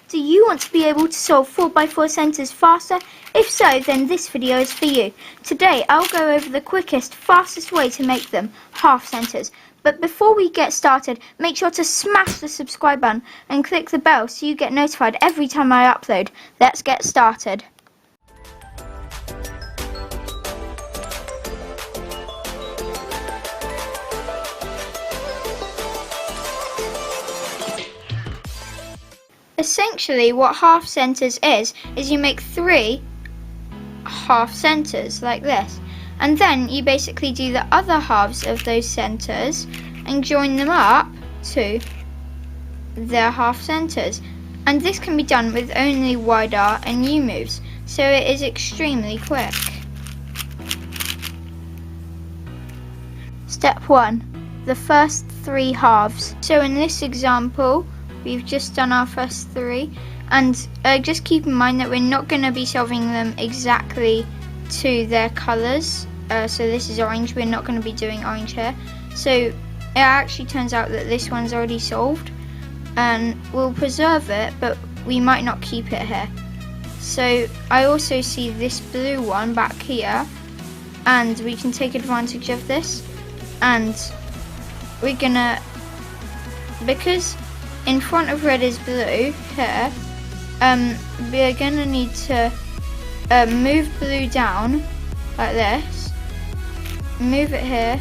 Do you want to be able to solve 4x4 centres faster? If so, then this video is for you. Today I'll go over the quickest, fastest way to make them half centres. But before we get started, make sure to smash the subscribe button and click the bell so you get notified every time I upload. Let's get started. Essentially what half centres is you make 3 half centres like this, and then you basically do the other halves of those centres and join them up to their half centres, and this can be done with only wide R and U moves, so it is extremely quick. Step 1. The first 3 halves. So in this example we've just done our first 3, and just keep in mind that we're not going to be solving them exactly to their colours. So this is orange, we're not going to be doing orange here. So it actually turns out that this one's already solved, and we'll preserve it, but we might not keep it here. So I also see this blue one back here, and we can take advantage of this, and we're gonna, because in front of red is blue here, we're gonna need to move blue down like this, move it here,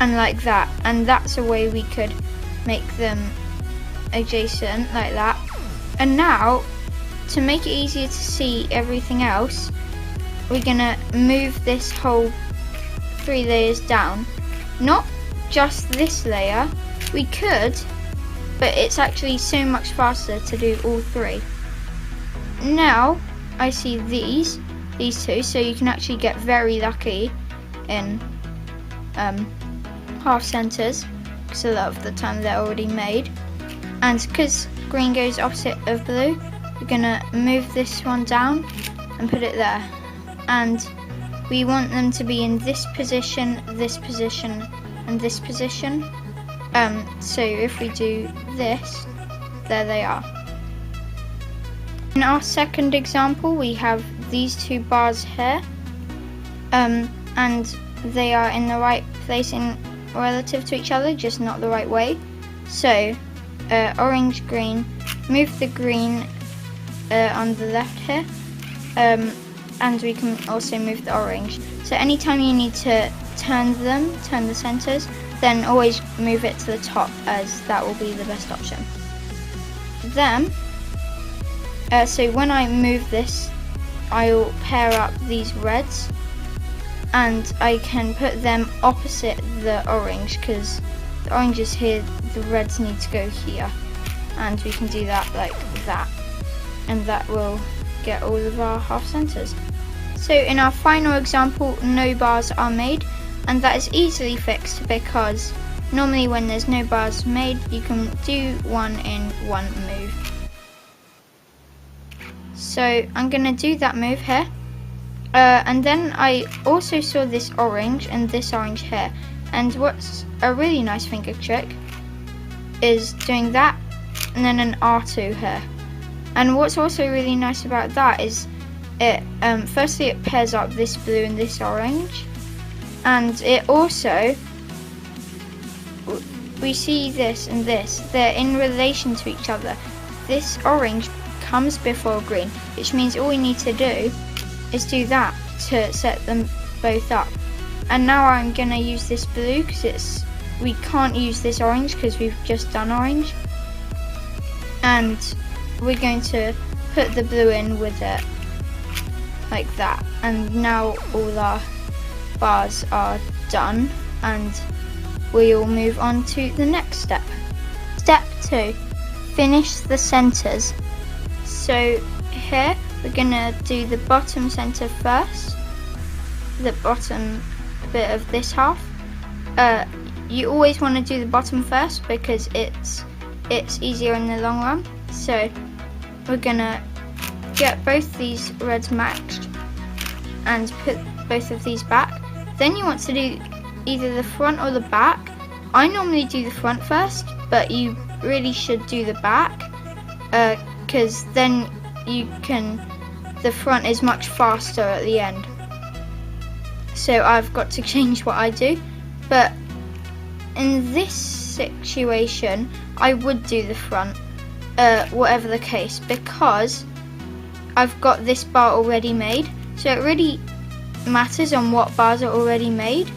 and like that, and that's a way we could make them adjacent like that. And now, to make it easier to see everything else, we're gonna move this whole 3 layers down. Not just this layer, we could, but it's actually so much faster to do all 3. Now I see these 2, so you can actually get very lucky in half centres, because a lot of the time they're already made. And because green goes opposite of blue, we're gonna move this one down and put it there, and we want them to be in this position, and this position. So if we do this, there they are. In our second example we have these 2 bars here, and they are in the right place in relative to each other, just not the right way. So orange, green, move the green on the left here, and we can also move the orange. So anytime you need to turn the centres, then always move it to the top, as that will be the best option. Then, so when I move this, I'll pair up these reds, and I can put them opposite the orange, because the orange is here, the reds need to go here, and we can do that like that, and that will get all of our half centres. So in our final example, no bars are made, and that is easily fixed because normally when there's no bars made, you can do one in one move. So I'm going to do that move here, and then I also saw this orange and this orange here, and what's a really nice finger trick is doing that and then an R2 here. And what's also really nice about that is it firstly it pairs up this blue and this orange, and it also, we see this and this, they're in relation to each other. This orange comes before green, which means all we need to do is do that to set them both up. And now I'm going to use this blue because we can't use this orange because we've just done orange, and we're going to put the blue in with it like that, and now all our bars are done, and we'll move on to the next step. Step 2. Finish the centres. So here we're gonna do the bottom centre first, the bottom bit of this half. You always want to do the bottom first because it's easier in the long run. So we're gonna get both these reds matched and put both of these back. Then you want to do either the front or the back. I normally do the front first, but you really should do the back, because then the front is much faster at the end. So I've got to change what I do, but in this situation I would do the front, whatever the case, because I've got this bar already made. So it really matters on what bars are already made.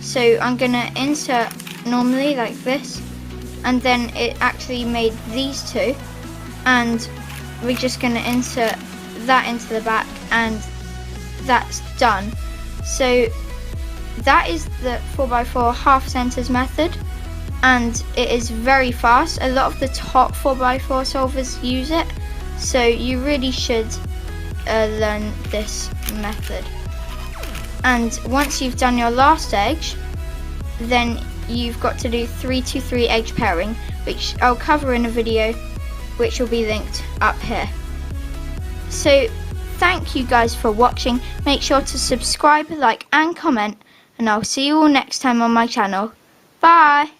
So I'm gonna insert normally like this, and then it actually made these two, and we're just gonna insert that into the back, and that's done. So that is the 4x4 half centers method, and it is very fast. A lot of the top 4x4 solvers use it, so you really should learn this method. And once you've done your last edge, then you've got to do 3-2-3 edge pairing, which I'll cover in a video which will be linked up here. So thank you guys for watching. Make sure to subscribe, like and comment, and I'll see you all next time on my channel. Bye!